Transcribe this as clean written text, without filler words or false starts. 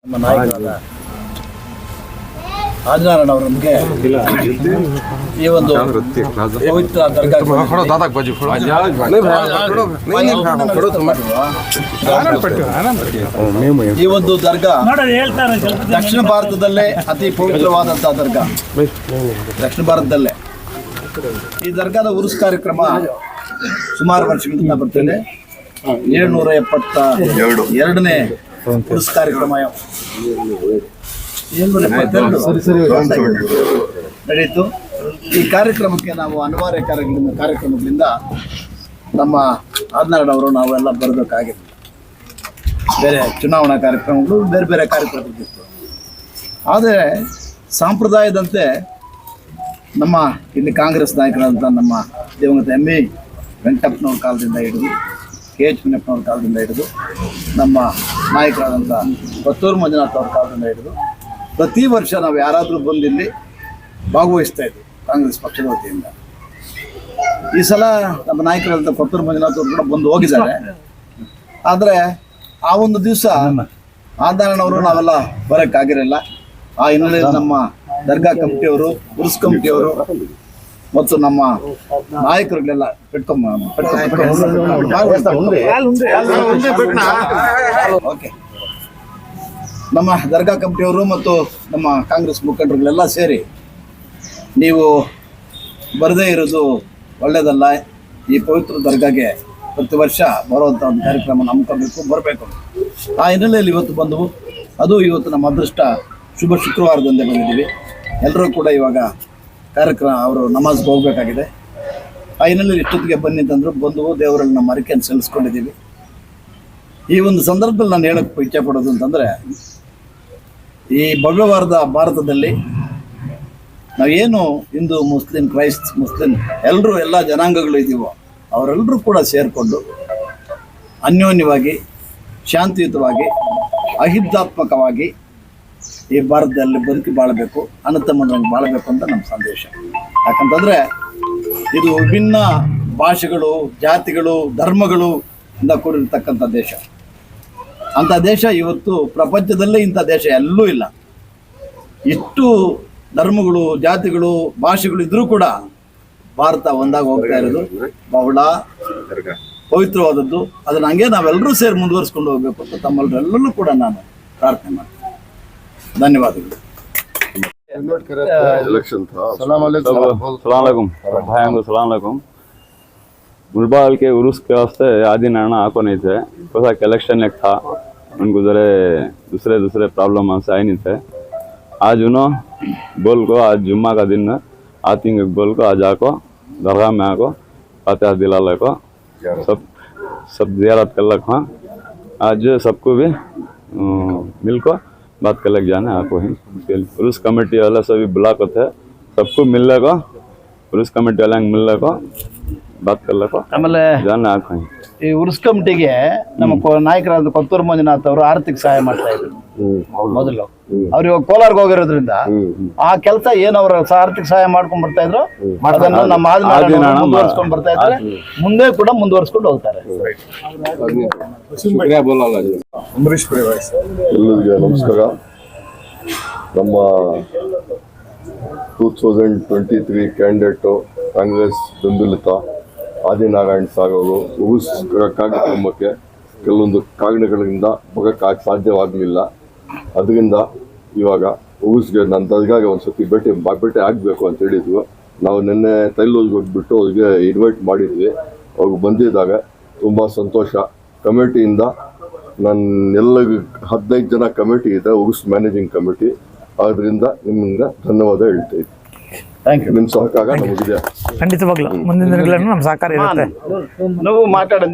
ನಮ್ಮ ನಾಯಕರಾದ ಆದಿನಾರಾಯಣ ಅವರೊಂದಿಗೆ ಈ ಒಂದು ಪವಿತ್ರ ಈ ಒಂದು ದರ್ಗಾ ದಕ್ಷಿಣ ಭಾರತದಲ್ಲೇ ಅತಿ ಪವಿತ್ರವಾದಂತಹ ದರ್ಗಾ. ದಕ್ಷಿಣ ಭಾರತದಲ್ಲೇ ಈ ದರ್ಗಾದ ಉರುಸ್ ಕಾರ್ಯಕ್ರಮ ಸುಮಾರು ವರ್ಷಗಳಿಂದ ಬರ್ತದೆ. 772ನೇ ಉರುಸ್ ಕಾರ್ಯಕ್ರಮ ನಡೆಯಿತು. ಈ ಕಾರ್ಯಕ್ರಮಕ್ಕೆ ನಾವು ಅನಿವಾರ್ಯ ಕಾರ್ಯಕ್ರಮಗಳಿಂದ ನಮ್ಮ ಆದಿನಾರಾಯಣ ಅವರು ನಾವೆಲ್ಲ ಬರಬೇಕಾಗಿತ್ತು. ಬೇರೆ ಚುನಾವಣಾ ಕಾರ್ಯಕ್ರಮಗಳು ಬೇರೆ ಬೇರೆ ಕಾರ್ಯಕ್ರಮಗಳಿತ್ತು. ಆದರೆ ಸಂಪ್ರದಾಯದಂತೆ ನಮ್ಮ ಇಲ್ಲಿ ಕಾಂಗ್ರೆಸ್ ನಾಯಕರಾದಂಥ ನಮ್ಮ ದಿವಂಗತ ಎಂ.ವಿ. ವೆಂಕಟಪ್ಪನವ್ರ ಕಾಲದಿಂದ ಹಿಡಿದು ಕೆ.ಎಚ್. ಮುನಿಯಪ್ಪನವ್ರ ಕಾಲದಿಂದ ಹಿಡಿದು ನಮ್ಮ ನಾಯಕರಾದಂಥ ಕೊತ್ತೂರು ಮಂಜುನಾಥ್ ಅವ್ರ ಕಾಲದಿಂದ ಹಿಡಿದು ಪ್ರತಿ ವರ್ಷ ನಾವು ಯಾರಾದರೂ ಬಂದು ಇಲ್ಲಿ ಭಾಗವಹಿಸ್ತಾ ಇದ್ವಿ ಕಾಂಗ್ರೆಸ್ ಪಕ್ಷದ ವತಿಯಿಂದ. ಈ ಸಲ ನಮ್ಮ ನಾಯಕರಾದಂಥ ಕೊತ್ತೂರು ಮಂಜುನಾಥ್ ಅವರು ಕೂಡ ಬಂದು ಹೋಗಿದ್ದಾರೆ. ಆದರೆ ಆ ಒಂದು ದಿವಸ ಆದಿನಾರಾಯಣವರು ನಾವೆಲ್ಲ ಬರೋಕ್ಕಾಗಿರಲಿಲ್ಲ. ಆ ಹಿನ್ನೆಲೆಯಲ್ಲಿ ನಮ್ಮ ದರ್ಗಾ ಕಮಿಟಿಯವರು, ಉರುಸ್ ಕಮಿಟಿಯವರು ಮತ್ತು ನಮ್ಮ ನಾಯಕರುಗಳೆಲ್ಲ ಓಕೆ ನಮ್ಮ ದರ್ಗಾ ಕಮಿಟಿಯವರು ಮತ್ತು ನಮ್ಮ ಕಾಂಗ್ರೆಸ್ ಮುಖಂಡರುಗಳೆಲ್ಲ ಸೇರಿ ನೀವು ಬರದೇ ಇರೋದು ಒಳ್ಳೆಯದಲ್ಲ. ಈ ಪವಿತ್ರ ದರ್ಗಾಗೆ ಪ್ರತಿ ವರ್ಷ ಬರುವಂಥ ಒಂದು ಕಾರ್ಯಕ್ರಮ ನಂಬ್ಕೋಬೇಕು, ಬರಬೇಕು. ಆ ಹಿನ್ನೆಲೆಯಲ್ಲಿ ಇವತ್ತು ಬಂದವು. ಅದು ಇವತ್ತು ನಮ್ಮ ಅದೃಷ್ಟ ಶುಭ ಶುಕ್ರವಾರದಂದೇ ಬಂದಿದ್ದೀವಿ. ಎಲ್ಲರೂ ಕೂಡ ಇವಾಗ ಕಾರ್ಯಕ್ರಮ ಅವರು ನಮಾಜ್ಗೆ ಹೋಗಬೇಕಾಗಿದೆ. ಆ ಹಿನ್ನೆಲೆಯಲ್ಲಿ ಇಷ್ಟೊತ್ತಿಗೆ ಬನ್ನಿ ಅಂತಂದ್ರು. ಬಂದವು, ದೇವರಲ್ಲಿ ನಮ್ಮ ಅರಿಕೆಯನ್ನು ಸಲ್ಲಿಸ್ಕೊಂಡಿದ್ದೀವಿ. ಈ ಒಂದು ಸಂದರ್ಭದಲ್ಲಿ ನಾನು ಹೇಳಕ್ಕೆ ಇಚ್ಛೆ ಪಡೋದು ಅಂತಂದರೆ, ಈ ಭವ್ಯವಾದ ಭಾರತದಲ್ಲಿ ನಾವೇನು ಹಿಂದೂ, ಮುಸ್ಲಿಂ, ಕ್ರೈಸ್ತ್, ಮುಸ್ಲಿಂ ಎಲ್ಲರೂ ಎಲ್ಲ ಜನಾಂಗಗಳು ಇದ್ದೀವೋ ಅವರೆಲ್ಲರೂ ಕೂಡ ಸೇರಿಕೊಂಡು ಅನ್ಯೋನ್ಯವಾಗಿ, ಶಾಂತಿಯುತವಾಗಿ, ಅಹಿಂಸಾತ್ಮಕವಾಗಿ ಈ ಭಾರತದಲ್ಲಿ ಬದುಕಿ ಬಾಳಬೇಕು, ಅಣ್ಣತಮ್ಮಂದ್ರಂಗೆ ಬಾಳಬೇಕು ಅಂತ ನಮ್ಮ ಸಂದೇಶ. ಯಾಕಂತಂದರೆ ಇದು ವಿಭಿನ್ನ ಭಾಷೆಗಳು, ಜಾತಿಗಳು, ಧರ್ಮಗಳು ಇಂದ ಕೂಡಿರ್ತಕ್ಕಂಥ ದೇಶ. ಅಂಥ ದೇಶ ಇವತ್ತು ಪ್ರಪಂಚದಲ್ಲೇ ಇಂಥ ದೇಶ ಎಲ್ಲೂ ಇಲ್ಲ. ಇಷ್ಟು ಧರ್ಮಗಳು, ಜಾತಿಗಳು, ಭಾಷೆಗಳು ಇದ್ರೂ ಕೂಡ ಭಾರತ ಒಂದಾಗಿ ಹೋಗ್ತಾ ಇರೋದು ಬಹಳ ಪವಿತ್ರವಾದದ್ದು. ಅದನ್ನು ಹಂಗೆ ನಾವೆಲ್ಲರೂ ಸೇರಿ ಮುಂದುವರಿಸ್ಕೊಂಡು ಹೋಗ್ಬೇಕು ಅಂತ ತಮ್ಮಲ್ಲರೆಲ್ಲರೂ ಕೂಡ ನಾನು ಪ್ರಾರ್ಥನೆ ಮಾಡ್ತೀನಿ. ಧನ್ಯವಾದಗಳು. सलामकुम मुलबाल के उर्स के वास्ते आदिनारायण आको नहीं थे. कोसा इलेक्शन एक था, उनको जरे दूसरे प्रॉब्लम से आए नहीं थे. आज उन्हों बोल को आज जुम्मा का दिन है, आतिंग बोल को आज आको दरगाह में आको फातिहा दिलाले को सब ज़ियारत कर लग. हाँ आज सबको भी मिल को बात कर लग जाना आपको ही. उर्स कमेटी वाला सभी बुला को थे, सबको मिलने को, उर्स कमेटी वाला मिलने को बात कर लो. ಆಮೇಲೆ जाना आपको ಈ ಉರ್ಸ್ ಕಮಿಟಿಗೆ ನಮ್ಮ ನಾಯಕರಾದ ಕೊತ್ತೂರು ಮಂಜುನಾಥ್ ಅವರು ಆರ್ಥಿಕ ಸಹಾಯ ಮಾಡ್ತಾ ಇದ್ರು ಮೊದಲು. ಅವ್ರು ಇವಾಗ ಕೋಲಾರ್ಗೆ ಹೋಗಿರೋದ್ರಿಂದ ಆ ಕೆಲಸ ಏನು ಅವ್ರ ಆರ್ಥಿಕ ಸಹಾಯ ಮಾಡ್ಕೊಂಡ್ ಬರ್ತಾ ಇದ್ರು ಅದನ್ನ ನಮ್ಮ ಆದಿನಾರಾಯಣ ಮುಂದುವರ್ಸ್ಕೊಂಡ್ ಬರ್ತಾ ಇದ್ದಾರೆ. ಮುಂದೆ ಕೂಡ ಮುಂದುವರ್ಸ್ಕೊಂಡು ಹೋಗ್ತಾರೆ. ಎಲ್ಲರಿಗೂ ನಮಸ್ಕಾರ. ನಮ್ಮ 2023 ಕ್ಯಾಂಡಿಡೇಟು ಕಾಂಗ್ರೆಸ್ ಬೆಂಬಲಿತ ಆದಿನಾರಾಯಣ್ ಸಾರ್ ಅವರು ಉರುಸ್ ಕಾರ್ಯಕ್ರಮಕ್ಕೆ ಕೆಲವೊಂದು ಕಾರಣಗಳಿಂದ ಬರೋಕ್ಕಾಗಿ ಸಾಧ್ಯವಾಗಲಿಲ್ಲ. ಅದರಿಂದ ಇವಾಗ ಉರುಸ್ಗೆ ನನ್ನ ದರ್ಗಾಗೆ ಒಂದು ಸತಿ ಭೇಟಿ ಆಗಬೇಕು ಅಂತ ಹೇಳಿದ್ವಿ. ನಾವು ನಿನ್ನೆ ತೈಲೂರಿಗೆ ಹೋಗ್ಬಿಟ್ಟು ಅವ್ರಿಗೆ ಇನ್ವೈಟ್ ಮಾಡಿದ್ವಿ. ಅವ್ರಿಗೆ ಬಂದಿದ್ದಾಗ ತುಂಬ ಸಂತೋಷ. ಕಮಿಟಿಯಿಂದ ಎಲ್ಲರಿಗೂ 15 ಜನ ಕಮಿಟಿ ಇದೆ, ಉರುಸ್ ಮ್ಯಾನೇಜಿಂಗ್ ಕಮಿಟಿ. ಆದ್ದರಿಂದ ನಿಮ್ಮಿಂದ ಧನ್ಯವಾದ ಹೇಳ್ತಾ ಇದ್ದೀನಿ. ನಿಮ್ಮ ಸಹಕಾರ ನಮಗಿದೆ. ಖಂಡಿತವಾಗ್ಲೂ ಮುಂದಿನ ದಿನಗಳಲ್ಲಿ ನಮ್ಮ ಸಹಕಾರ ಇರುತ್ತೆ. ನಾವು ಮಾತಾಡೋದು